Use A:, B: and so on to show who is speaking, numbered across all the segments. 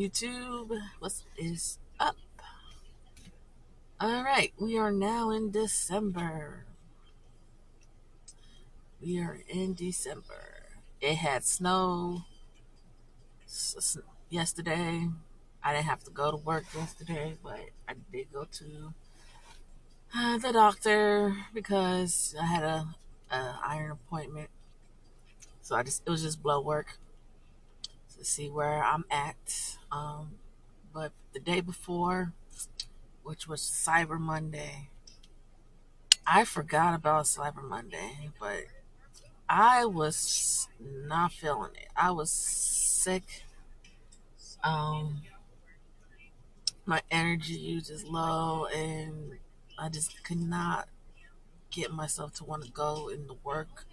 A: YouTube? What is up? All right, we are now in December. We are in December. It had snow yesterday. I didn't have to go to work yesterday, but I did go to the doctor because I had a iron appointment. So it was just blood work to see where I'm at. But the day before, which was Cyber Monday, I forgot about Cyber Monday, but I was not feeling it. I was sick. Um, my energy was just low, and I just could not get myself to want to go into work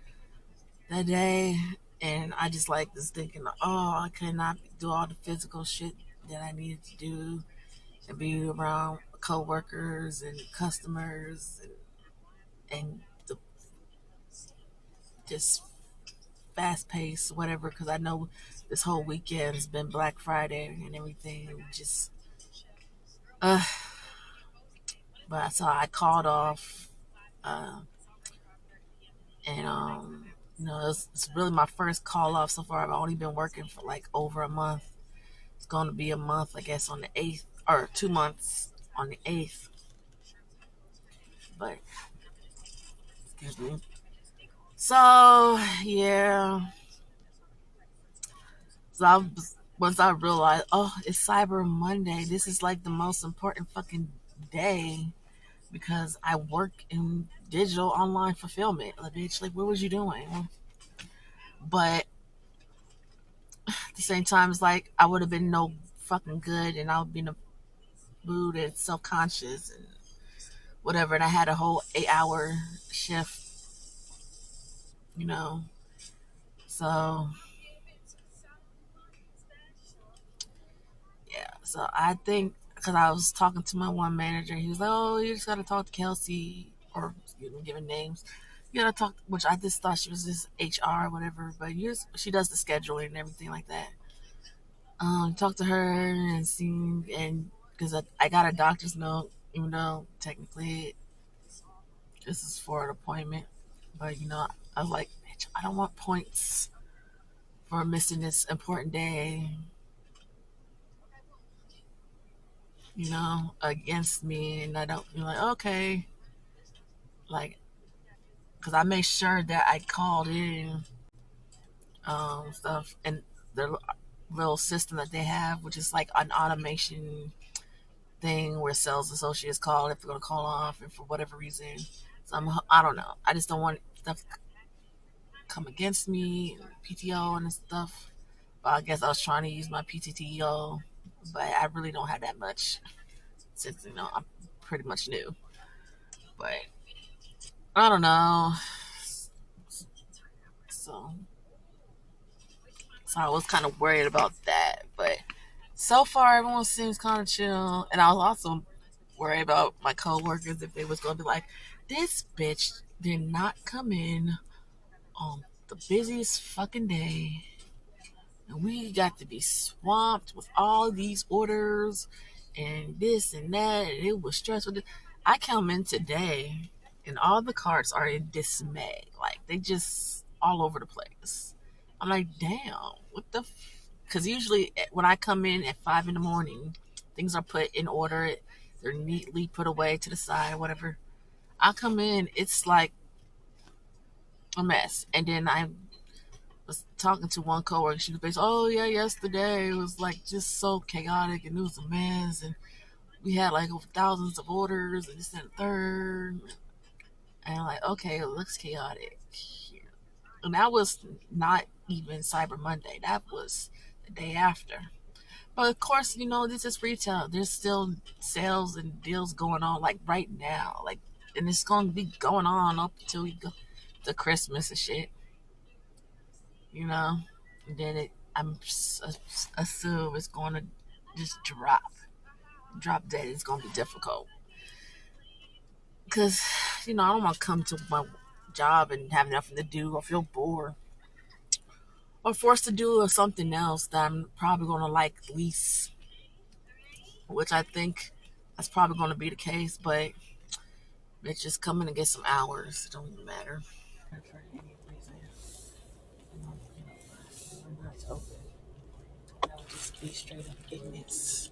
A: that day. And I just like this thinking, oh, I could not do all the physical shit that I needed to do and be around coworkers and customers and the just fast paced, whatever, because I know this whole weekend has been Black Friday and everything. Just, uh, but so I called off, uh, and it's really my first call off so far. I've only been working for like over a month. It's going to be a month, I guess, on the 8th, or 2 months on the 8th. But excuse me. So yeah, once I realized, oh, it's Cyber Monday. This is like the most important fucking day because I work in digital online fulfillment. Like, bitch, like, what was you doing? But at the same time, it's like I would have been no fucking good, and I would be in a mood and self conscious and whatever. And I had a whole 8 hour shift, you know. So yeah, so I think because I was talking to my one manager, he was like, "Oh, you just gotta talk to Kelsey," or giving names. You gotta talk, which I just thought she was just HR or whatever, but she does the scheduling and everything like that. Talk to her and see, and because I got a doctor's note, even though technically this is for an appointment, but I was like, bitch, I don't want points for missing this important day, against me, and I don't feel like okay, like because I made sure that I called in stuff and the little system that they have, which is like an automation thing where sales associates call if they're going to call off and for whatever reason. So I don't know. I just don't want stuff to come against me, PTO and stuff. But I guess I was trying to use my PTTO, but I really don't have that much since I'm pretty much new. But I don't know. So so I was kind of worried about that, but so far everyone seems kind of chill. And I was also worried about my coworkers if they was gonna be like, this bitch did not come in on the busiest fucking day, and we got to be swamped with all these orders and this and that, and it was stressful. I come in today, and all the carts are in dismay, like they just all over the place. I'm like, damn, what the? Because usually when I come in at 5 in the morning, things are put in order. They're neatly put away to the side, whatever. I come in, it's like a mess. And then I was talking to one coworker. She was basically, oh yeah, yesterday it was like just so chaotic and it was a mess. And we had like over thousands of orders and this and the third. And I'm like, okay, it looks chaotic here. And that was not even Cyber Monday. That was the day after. But of course, this is retail. There's still sales and deals going on like right now. Like, and it's going to be going on up until we go to Christmas and shit. And then I'm assume it's going to just drop dead. It's going to be difficult because I don't want to come to my job and have nothing to do or feel bored or forced to do something else that I'm probably going to like least. which I think that's probably going to be the case, but it's just coming to get some hours. It don't even matter. For any reason. It's open. That would just be straight up ignorance.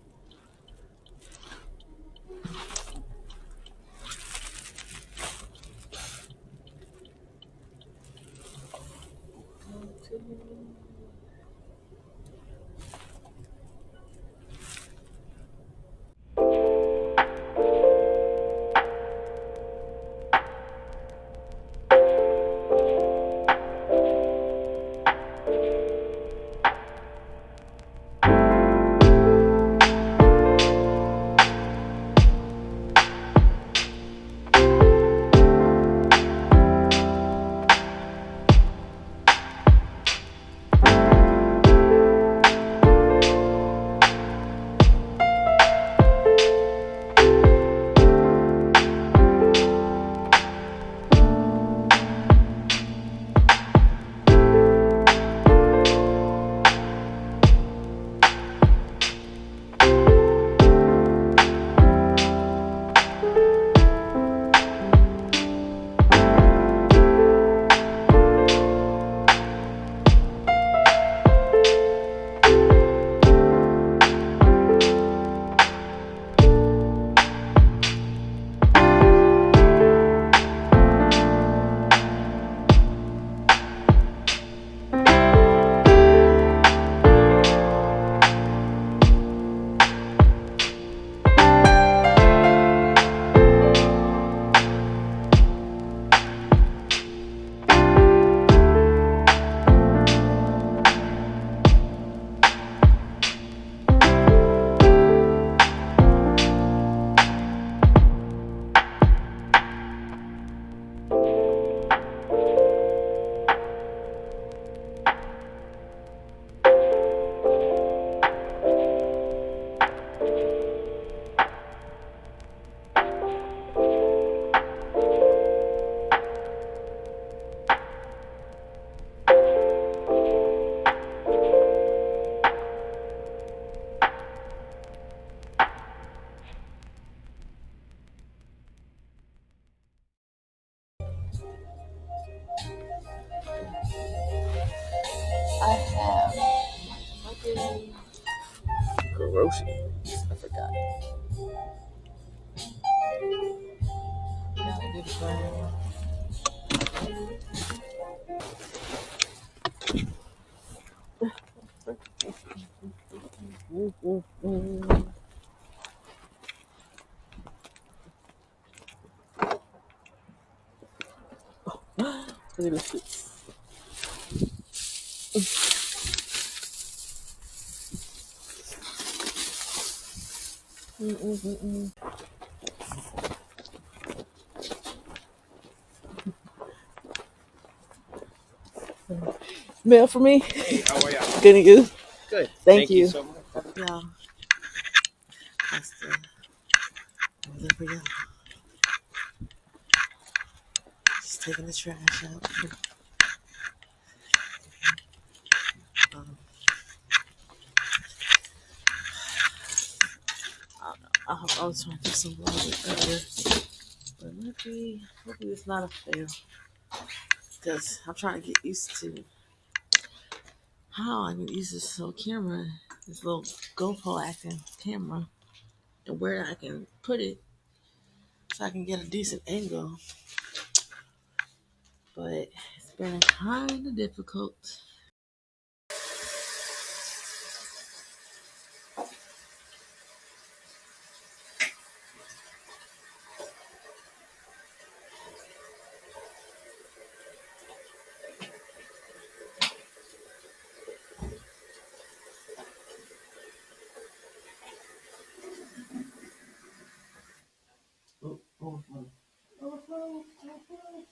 A: I have fucking groceries. I forgot. Gotta do the burn. Look at this shit. Mail for me?
B: Hey, how are you?
A: Good and you?
B: Good.
A: Thank you.
B: So much.
A: Yeah. That's the for you. Just taking the trash out. Um, I don't know. I was trying to do some laundry earlier, but maybe it's not a fail because I'm trying to get used to how I can use this little camera, this little GoPro acting camera, and where I can put it so I can get a decent angle. But it's been kind of difficult. Oh, overflow. Overflow. Overflow.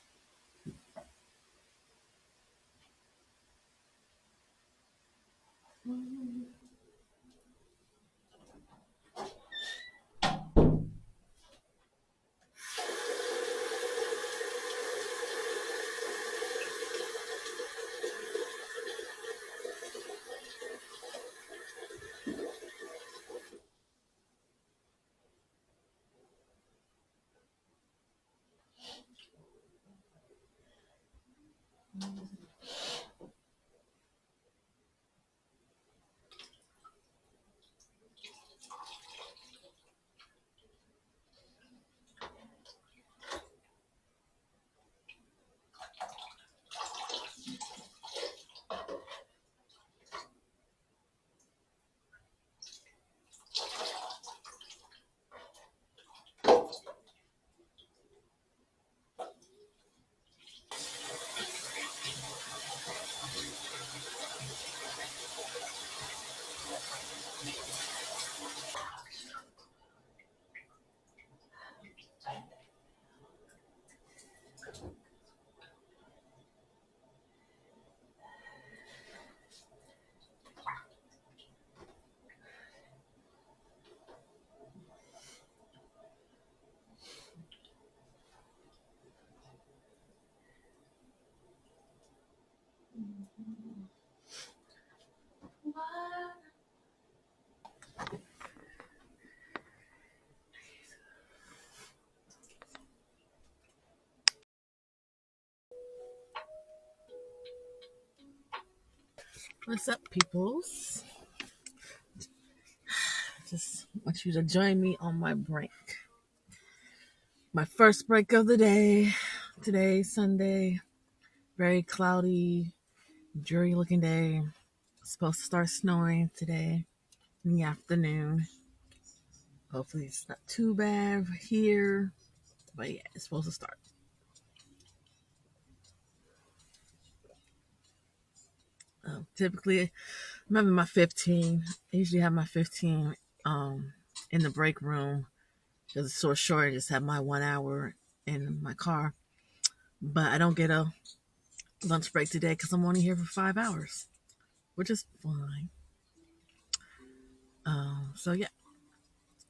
A: What's up, peoples? Just want you to join me on my break. My first break of the day. Today, Sunday. Very cloudy, dreary looking day. It's supposed to start snowing today in the afternoon. Hopefully it's not too bad here. But yeah, it's supposed to start. Typically, I'm having my 15. I usually have my 15 in the break room because it's so short. I just have my 1 hour in my car. But I don't get a lunch break today because I'm only here for 5 hours, which is fine. So yeah,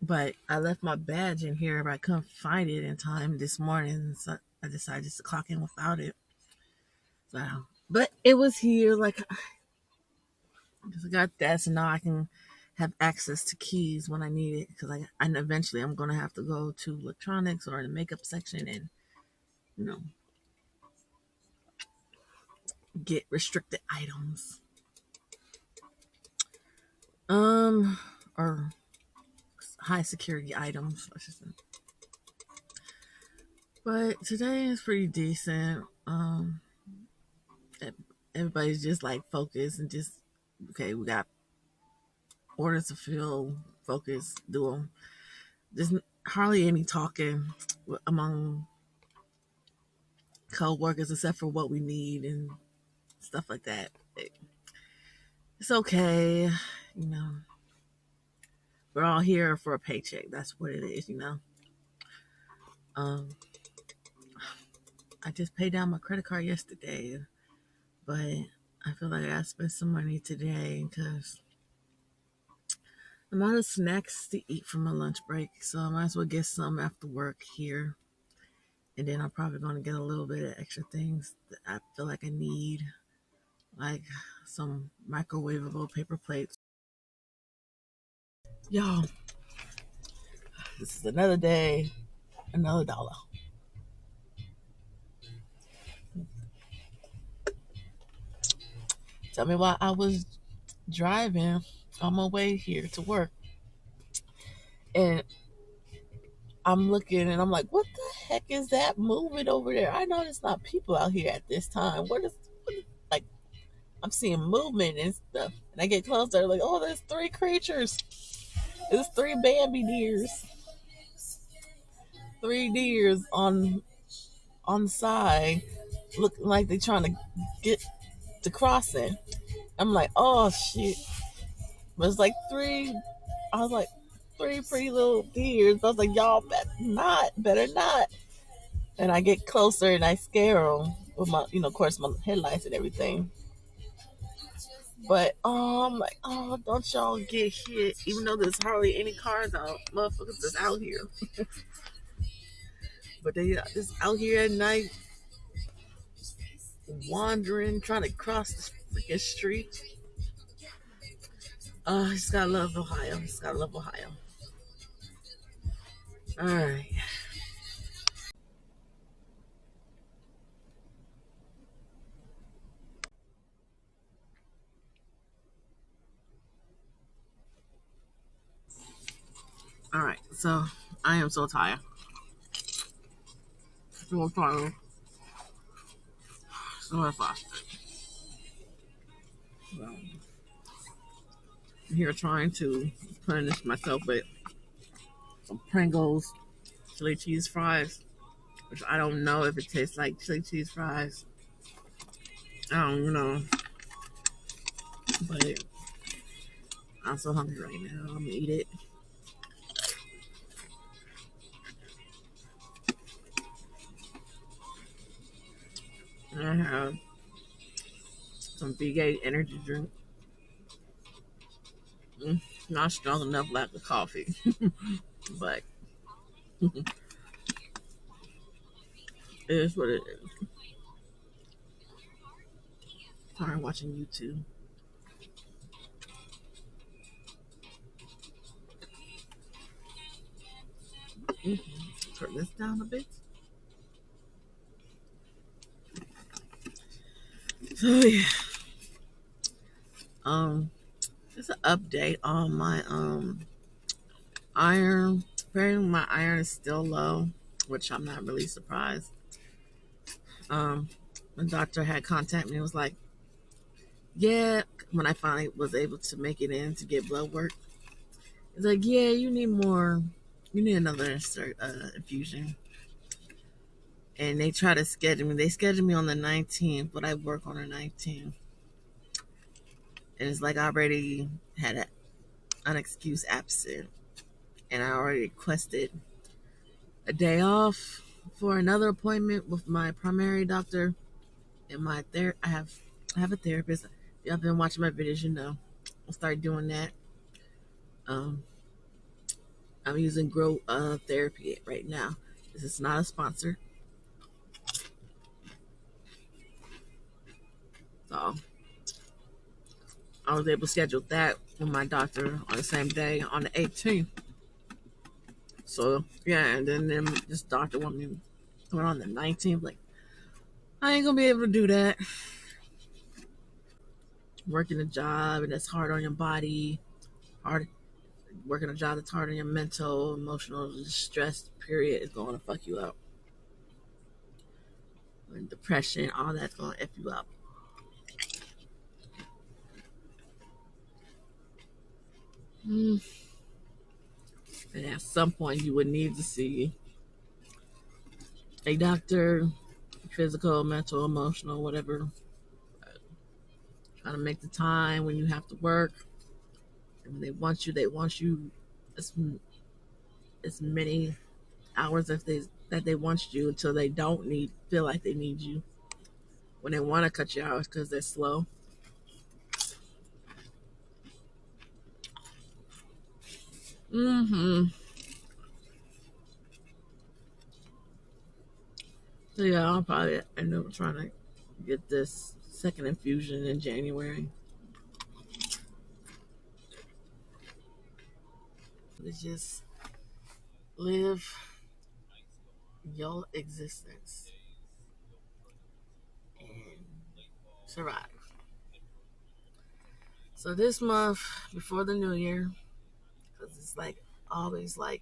A: but I left my badge in here, but I couldn't find it in time this morning, so I decided just to clock in without it. So, but it was here, like, because I got that, so now I can have access to keys when I need it. Because and eventually I'm gonna have to go to electronics or the makeup section and you know get restricted items, or high security items, I should say. But today is pretty decent. Everybody's just like focused and just okay. We got orders to fill, focus, do them. There's hardly any talking among co-workers except for what we need and stuff like that. It's okay, you know. We're all here for a paycheck. That's what it is, you know. Um, I just paid down my credit card yesterday, but I feel like I gotta spend some money today because I'm out of snacks to eat for my lunch break, so I might as well get some after work here. And then I'm probably going to get a little bit of extra things that I feel like I need, like some microwavable paper plates. Y'all, this is another day, another dollar. Tell me why I was driving on my way here to work, and I'm looking and I'm like, what the heck is that moving over there? I know there's not people out here at this time. Like, I'm seeing movement and stuff. And I get closer, like, oh, there's three creatures. There's three Bambi deers. Three deers on the side, looking like they're trying to get to crossing. I'm like, oh shit. But it's like three, I was like, three pretty little deers. I was like, y'all better not. And I get closer and I scare them with my, of course, my headlights and everything. But I'm like, oh, don't y'all get hit, even though there's hardly any cars out. Motherfuckers just out here. But they just out here at night, wandering, trying to cross the freaking street. I just gotta love Ohio. Just gotta love Ohio. All right. All right, so I am so tired. So tired. So exhausted. So, I'm here trying to punish myself with some Pringles chili cheese fries, which I don't know if it tastes like chili cheese fries. I don't know, but I'm so hungry right now. I'm gonna eat it. And I have some vegan energy drink. Not strong enough like the coffee, but it is what it is. Tired watching YouTube. Turn this down a bit. So yeah, um, just an update on my iron. Apparently, my iron is still low, which I'm not really surprised. Um, the doctor had contacted me and was like, "Yeah," when I finally was able to make it in to get blood work, it's like, "Yeah, you need more. You need another infusion." And they try to schedule me. They scheduled me on the 19th, but I work on the 19th. And it's like I already had an unexcused absent, and I already requested a day off for another appointment with my primary doctor and I have a therapist. Y'all been watching my videos, you know. I'll start doing that. Um, I'm using Grow Therapy right now. This is not a sponsor, so I was able to schedule that with my doctor on the same day on the 18th. So yeah, and then this doctor want me going on the 19th. Like I ain't gonna be able to do that. Working a job and that's hard on your body, hard working a job that's hard on your mental, emotional stress. Period is going to fuck you up. And depression, all that's going to f you up. Mm. And at some point, you would need to see a doctor, physical, mental, emotional, whatever. Trying to make the time when you have to work. And when they want you, as, as many hours if they that they want you until they don't need feel like they need you. When they want to cut you out because they're slow. Mm-hmm. So yeah, I'll probably end up trying to get this second infusion in January. It's just live your existence and survive. So this month before the new year, because it's like always like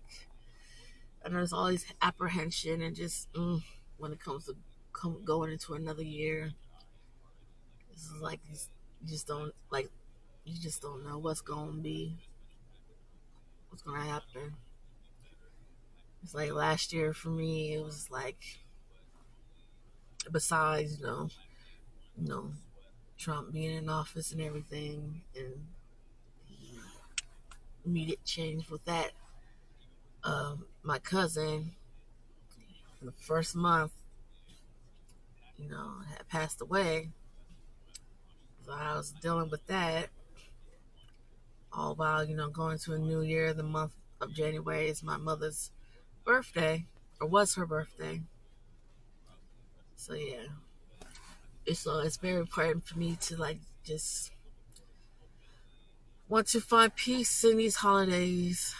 A: and there's always apprehension and just when it comes to going into another year, this is like you just don't like you just don't know what's gonna happen. It's like last year for me, it was like besides you know Trump being in office and everything, and the immediate change with that. My cousin, in the first month, had passed away. So I was dealing with that all while going to a new year. The month of January is my mother's birthday, or was her birthday. So yeah, it's very important for me to like just want to find peace in these holidays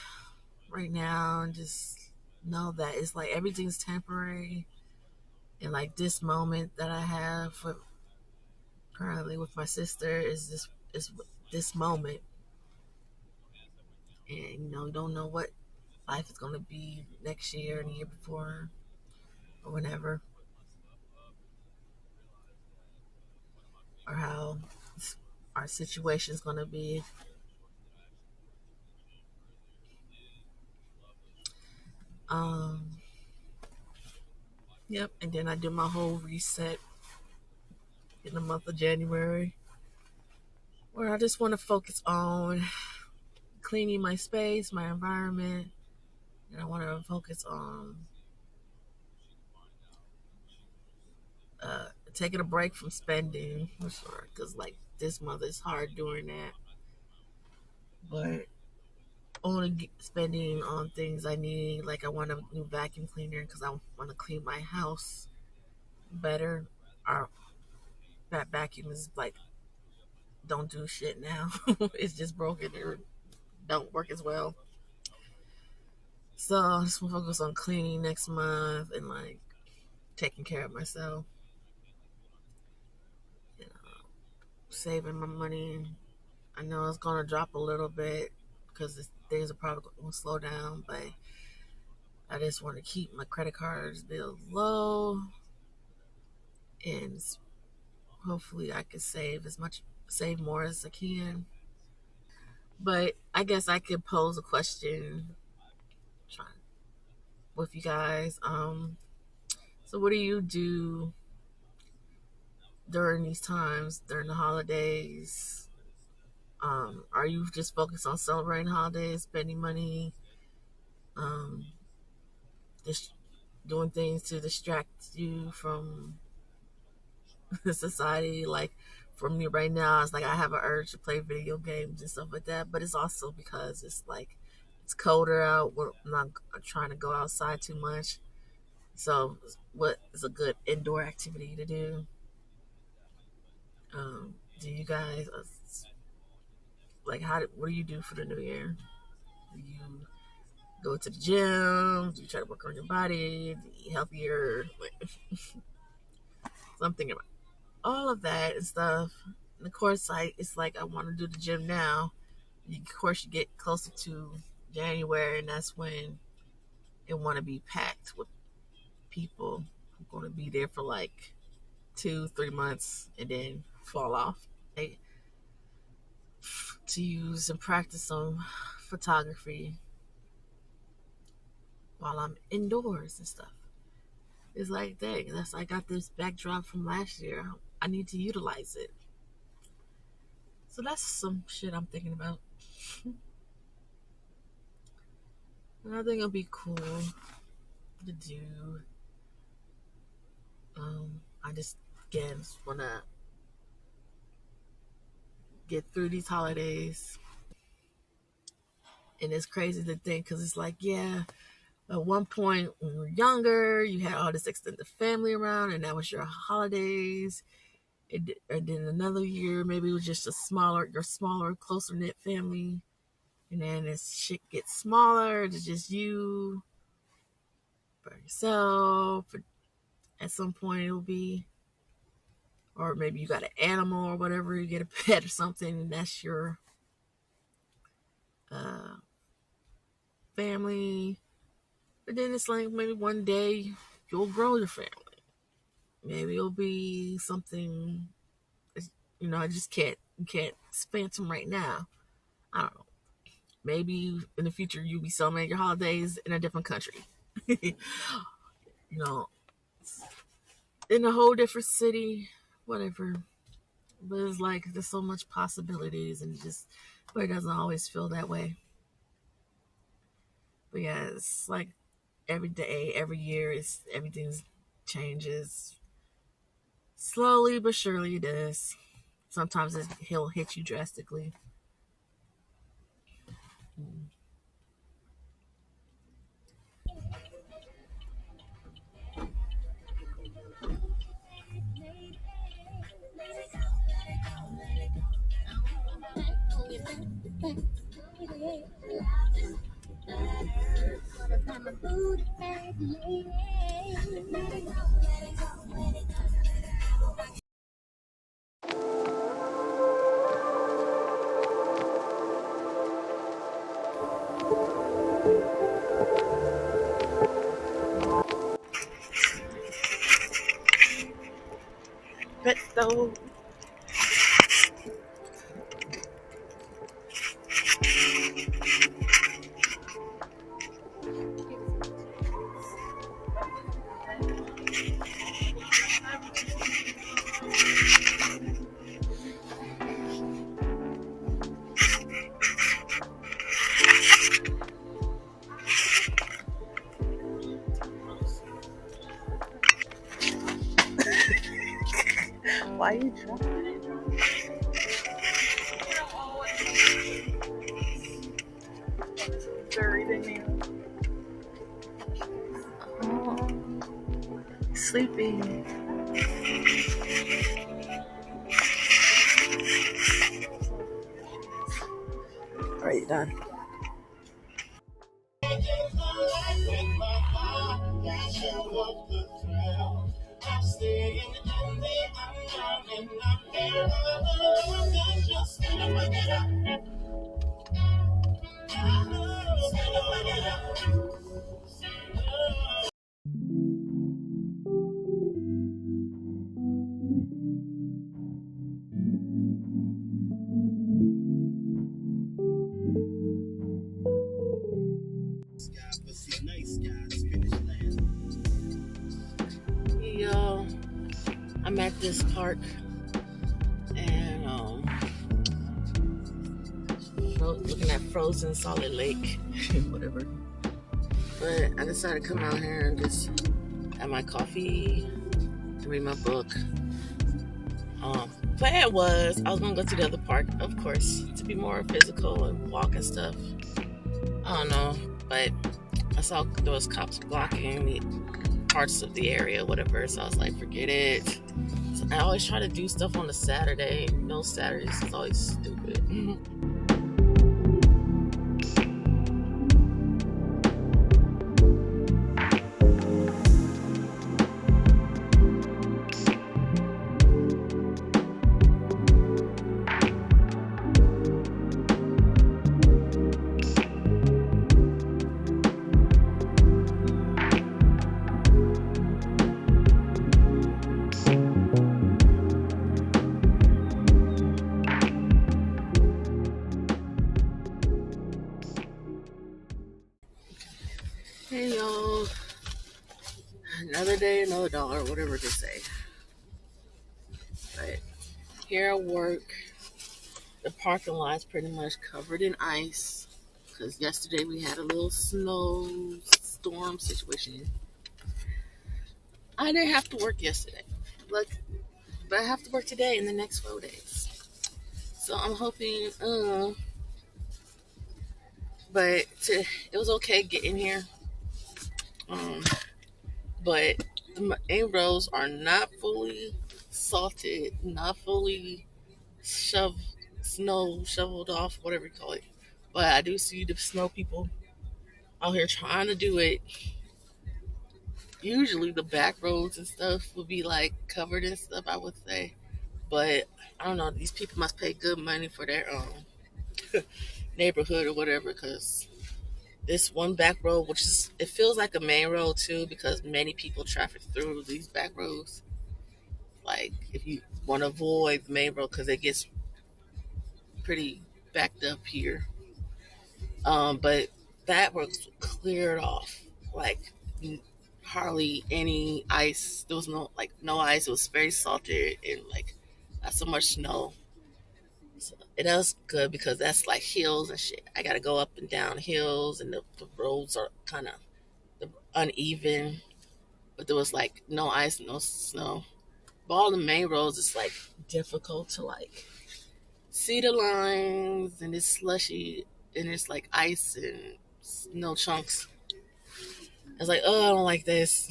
A: right now and just know that it's like everything's temporary and like this moment that I have currently with my sister is this moment and don't know life is going to be next year and the year before or whenever, or how our situation is going to be. Um, yep. And then I do my whole reset in the month of January, where I just want to focus on cleaning my space, my environment, and I want to focus on taking a break from spending for sure. Because like this month is hard doing that, but only spending on things I need. Like I want a new vacuum cleaner because I want to clean my house better. Our that vacuum is like don't do shit now. It's just broken or don't work as well. So I just want to focus on cleaning next month and like taking care of myself. You know, saving my money. I know it's gonna drop a little bit because things are probably gonna slow down, but I just want to keep my credit cards bills low and hopefully I can save more as I can. But I guess I could pose a question with you guys. So what do you do during these times, during the holidays? Are you just focused on celebrating holidays, spending money, um, just doing things to distract you from society? Like for me right now, it's like I have an urge to play video games and stuff like that, but it's also because it's like it's colder out. I'm not trying to go outside too much. So, what is a good indoor activity to do? Do you guys like what do you do for the new year? Do you go to the gym? Do you try to work on your body? Do you eat healthier? Like, something about all of that and stuff. And of course, it's like I want to do the gym now. Of course, you get closer to January, and that's when it want to be packed with people. I'm going to be there for like 2, 3 months and then fall off. To use and practice some photography while I'm indoors and stuff. It's like, dang, I got this backdrop from last year. I need to utilize it. So that's some shit I'm thinking about. And I think it'll be cool to do. I just again want to get through these holidays. And it's crazy to think because it's like, yeah, at one point when we were younger, you had all this extended family around, and that was your holidays. And then another year, maybe it was just your smaller, closer knit family. And then as shit gets smaller, it's just you by yourself. At some point, it'll be, or maybe you got an animal or whatever, you get a pet or something, and that's your uh, family. But then it's like maybe one day you'll grow your family. Maybe it'll be something, I just can't phantom right now. I don't know. Maybe in the future you'll be celebrating your holidays in a different country. you know, in a whole different city, whatever. But it's like there's so much possibilities and but it doesn't always feel that way. But yeah, it's like every day, every year, everything changes slowly but surely. It does. Sometimes he'll hit you drastically. go. Why are you dropping it? Buried in there. Oh, sleeping. All right, done. Yo, I'm at this park and looking at frozen solid lake, whatever. But I decided to come out here and just have my coffee and read my book. Plan was I was gonna go to the other park, of course, to be more physical and walk and stuff. I don't know, but I saw there was cops blocking the parts of the area, whatever. So I was like, forget it. So I always try to do stuff on a Saturday. No, Saturdays is always stupid. Hey y'all, another day, another dollar, whatever they say. But here at work, the parking lot's pretty much covered in ice because yesterday we had a little snowstorm situation. I didn't have to work yesterday, but I have to work today and the next 4 days. So I'm hoping, it was okay getting here. But the main roads are not fully salted, not fully snow shoveled off, whatever you call it. But I do see the snow people out here trying to do it. Usually the back roads and stuff would be like covered and stuff, I would say. But I don't know, these people must pay good money for their neighborhood or whatever, because this one back road, which is, it feels like a main road too, because many people traffic through these back roads. Like if you want to avoid the main road, because it gets pretty backed up here. But that was cleared off. Like hardly any ice. There was no ice. It was very salted and like not so much snow. So it was good because that's like hills and shit. I gotta go up and down hills, and the roads are kind of uneven. But there was like no ice, no snow. But all the main roads, it's like difficult to like see the lines, and it's slushy, and it's like ice and snow chunks. I was like, oh, I don't like this.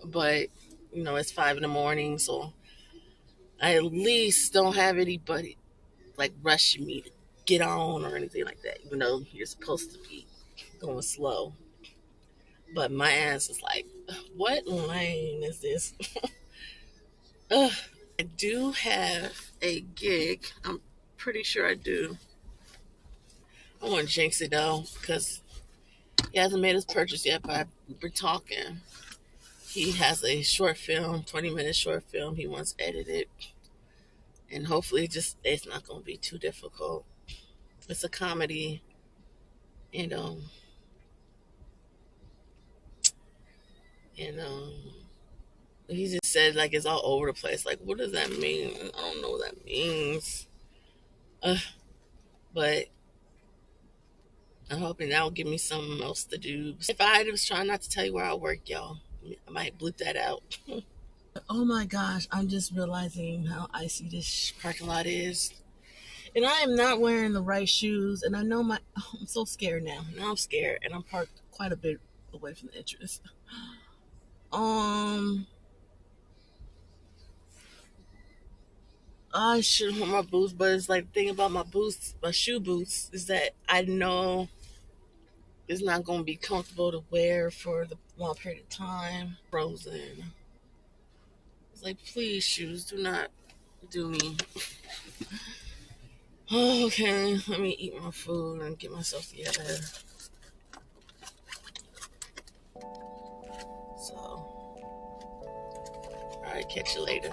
A: But it's 5 in the morning, so I at least don't have anybody like rushing me to get on or anything like that, even though you're supposed to be going slow. But my ass is like, what lane is this? Ugh. I do have a gig. I'm pretty sure I do. I want to jinx it though, because he hasn't made his purchase yet, but we've been talking. He has a short film, 20-minute short film he wants edited. and hopefully it's not gonna be too difficult. It's a comedy, and and he just said like it's all over the place. Like, what does that mean? I don't know what that means. Uh, but I'm hoping that'll give me something else to do. If I was trying not to tell you where I work, y'all, I might bleep that out. Oh my gosh, I'm just realizing how icy this parking lot is. And I am not wearing the right shoes. And I know I'm so scared now. Now I'm scared. And I'm parked quite a bit away from the entrance. I should wear my boots, but it's like the thing about my boots, my shoe boots, is that I know it's not going to be comfortable to wear for the long period of time. Frozen. It's like, please, shoes, do not do me. Okay, let me eat my food and get myself together. So, alright, catch you later.